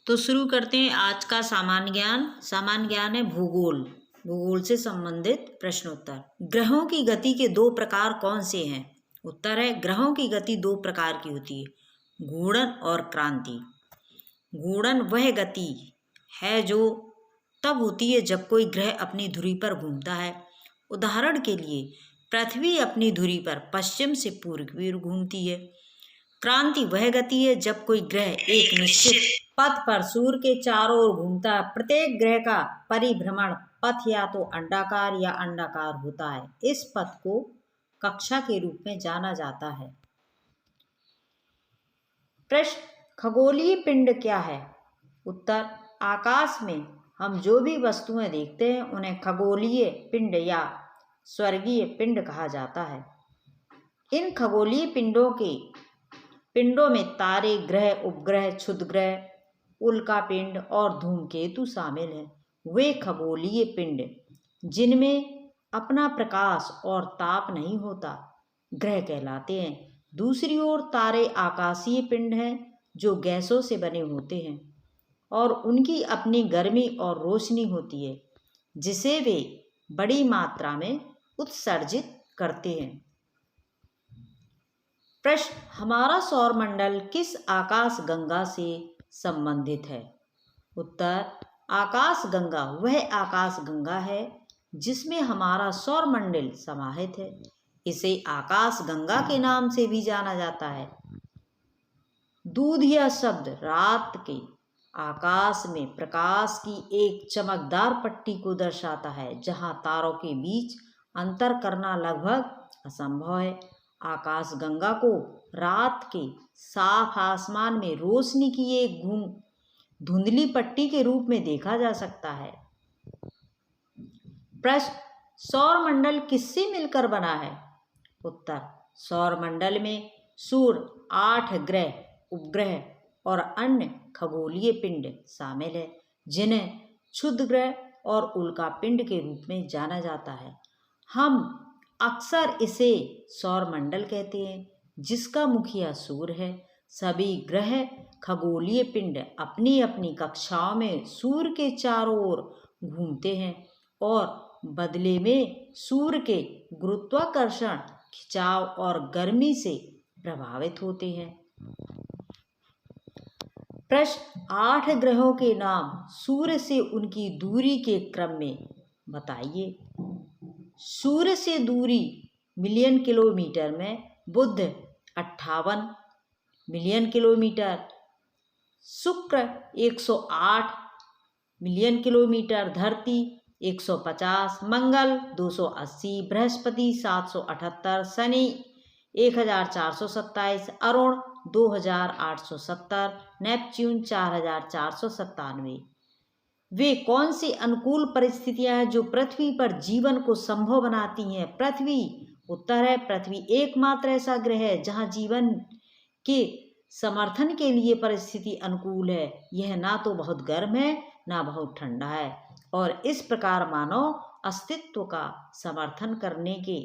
तो शुरू करते हैं आज का सामान्य ज्ञान। सामान्य ज्ञान है भूगोल। भूगोल से संबंधित प्रश्नोत्तर। ग्रहों की गति के दो प्रकार कौन से हैं? उत्तर है ग्रहों की गति दो प्रकार की होती है, घूर्णन और क्रांति। घूर्णन वह गति है जो तब होती है जब कोई ग्रह अपनी धुरी पर घूमता है। उदाहरण के लिए पृथ्वी अपनी धुरी पर पश्चिम से पूर्व की ओर घूमती है। क्रांति वह गति है जब कोई ग्रह एक निश्चित पथ पर सूर्य के चारों ओर घूमता है। प्रत्येक ग्रह का परिभ्रमण पथ या तो अंडाकार या अंडाकार होता है। इस पथ को कक्षा के रूप में जाना जाता है। प्रश्न, खगोलीय पिंड क्या है? उत्तर, आकाश में हम जो भी वस्तुएं देखते हैं उन्हें खगोलीय पिंड या स्वर्गीय पिंड कहा जाता है। इन खगोलीय पिंडों में तारे, ग्रह, उपग्रह, क्षुद्रग्रह, उल्कापिंड और धूमकेतु शामिल हैं। वे खगोलीय पिंड जिनमें अपना प्रकाश और ताप नहीं होता ग्रह कहलाते हैं। दूसरी ओर तारे आकाशीय पिंड हैं जो गैसों से बने होते हैं और उनकी अपनी गर्मी और रोशनी होती है जिसे वे बड़ी मात्रा में उत्सर्जित करते हैं। प्रश्न, हमारा सौरमंडल किस आकाश गंगा से संबंधित है? उत्तर, आकाश गंगा वह आकाश गंगा है जिसमें हमारा सौरमंडल समाहित है। इसे आकाश गंगा के नाम से भी जाना जाता है। दूध यह शब्द रात के आकाश में प्रकाश की एक चमकदार पट्टी को दर्शाता है जहां तारों के बीच अंतर करना लगभग असंभव है। आकाश गंगा को रात के साफ आसमान में रोशनी की एक धुंधली पट्टी के रूप में देखा जा सकता है। प्रश्न, सौरमंडल किससे मिलकर बना है? उत्तर, सौरमंडल में सूर्य, 8 ग्रह, उपग्रह और अन्य खगोलीय पिंड शामिल है जिन्हें क्षुद्रग्रह और उल्कापिंड के रूप में जाना जाता है। हम अक्सर इसे सौरमंडल कहते हैं जिसका मुखिया सूर्य है। सभी ग्रह खगोलीय पिंड अपनी अपनी कक्षाओं में सूर्य के चारों ओर घूमते हैं और बदले में सूर्य के गुरुत्वाकर्षण, खिंचाव और गर्मी से प्रभावित होते हैं। प्रश्न, 8 ग्रहों के नाम सूर्य से उनकी दूरी के क्रम में बताइए। सूर्य से दूरी मिलियन किलोमीटर में बुध 58 मिलियन किलोमीटर, शुक्र 108 मिलियन किलोमीटर, धरती 150, मंगल 280, बृहस्पति 778, शनि 1427, अरुण 2870, नेपच्यून 4497। वे कौन सी अनुकूल परिस्थितियां हैं जो पृथ्वी पर जीवन को संभव बनाती हैं? पृथ्वी, उत्तर है पृथ्वी एकमात्र ऐसा ग्रह है जहां जीवन के समर्थन के लिए परिस्थिति अनुकूल है। यह ना तो बहुत गर्म है ना बहुत ठंडा है और इस प्रकार मानव अस्तित्व का समर्थन करने के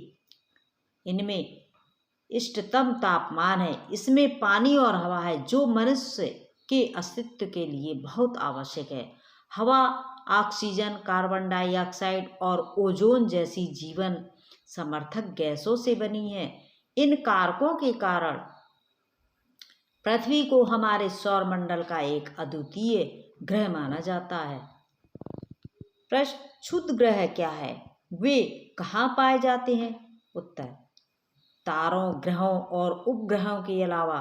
इनमें इष्टतम तापमान है। इसमें पानी और हवा है जो मनुष्य के अस्तित्व के लिए बहुत आवश्यक है। हवा ऑक्सीजन, कार्बन डाइऑक्साइड और ओजोन जैसी जीवन समर्थक गैसों से बनी है। इन कारकों के कारण पृथ्वी को हमारे सौरमंडल का एक अद्वितीय ग्रह माना जाता है। प्रश्न, क्षुद्रग्रह क्या है? वे कहाँ पाए जाते हैं? उत्तर, तारों, ग्रहों और उपग्रहों के अलावा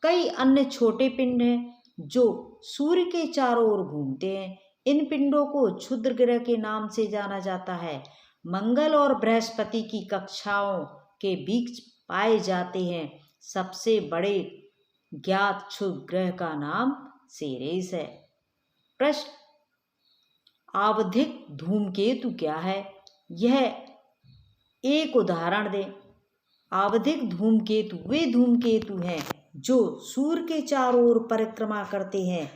कई अन्य छोटे पिंड हैं जो सूर्य के चारों ओर घूमते हैं। इन पिंडों को क्षुद्रग्रह के नाम से जाना जाता है। मंगल और बृहस्पति की कक्षाओं के बीच पाए जाते हैं। सबसे बड़े ज्ञात क्षुद्रग्रह का नाम सेरेस है। प्रश्न, आवधिक धूमकेतु क्या है? यह एक उदाहरण दें। आवधिक धूमकेतु वे धूमकेतु हैं जो सूर्य के चारों ओर परिक्रमा करते हैं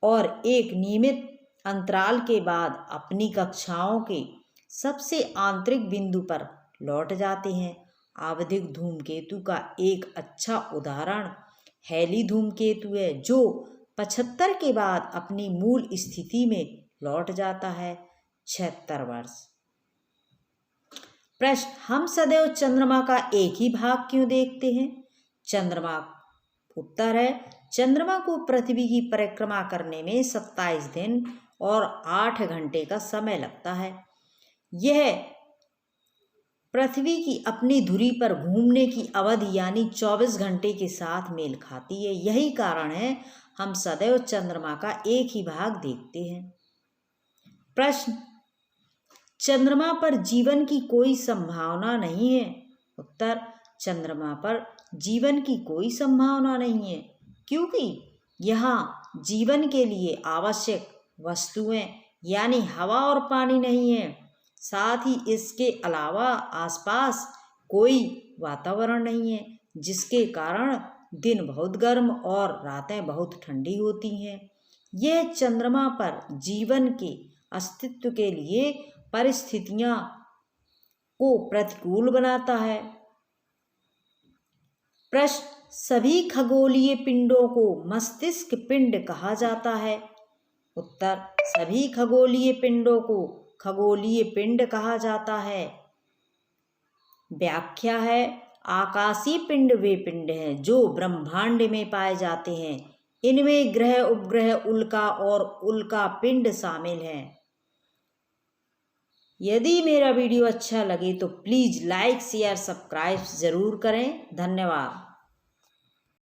और एक नियमित अंतराल के बाद अपनी कक्षाओं के सबसे आंतरिक बिंदु पर लौट जाते हैं। आवधिक धूमकेतु का एक अच्छा उदाहरण हैली धूमकेतु है जो 75 के बाद अपनी मूल स्थिति में लौट जाता है। 76 वर्ष। प्रश्न, हम सदैव चंद्रमा का एक ही भाग क्यों देखते हैं? चंद्रमा। उत्तर है, चंद्रमा को पृथ्वी की परिक्रमा करने में 27 दिन और 8 घंटे का समय लगता है। यह पृथ्वी की अपनी धुरी पर घूमने की अवधि यानी 24 घंटे के साथ मेल खाती है। यही कारण है हम सदैव चंद्रमा का एक ही भाग देखते हैं। प्रश्न, चंद्रमा पर जीवन की कोई संभावना नहीं है। उत्तर, चंद्रमा पर जीवन की कोई संभावना नहीं है क्योंकि यहाँ जीवन के लिए आवश्यक वस्तुएं यानी हवा और पानी नहीं है। साथ ही इसके अलावा आसपास कोई वातावरण नहीं है, जिसके कारण दिन बहुत गर्म और रातें बहुत ठंडी होती हैं। यह चंद्रमा पर जीवन के अस्तित्व के लिए परिस्थितियां को प्रतिकूल बनाता है। प्रश्न, सभी खगोलीय पिंडों को मस्तिष्क पिंड कहा जाता है। उत्तर, सभी खगोलीय पिंडों को खगोलीय पिंड कहा जाता है। व्याख्या है, आकाशीय पिंड वे पिंड हैं जो ब्रह्मांड में पाए जाते हैं। इनमें ग्रह, उपग्रह, उल्का और उल्का पिंड शामिल हैं। यदि मेरा वीडियो अच्छा लगे तो प्लीज़ लाइक, शेयर, सब्सक्राइब ज़रूर करें। धन्यवाद।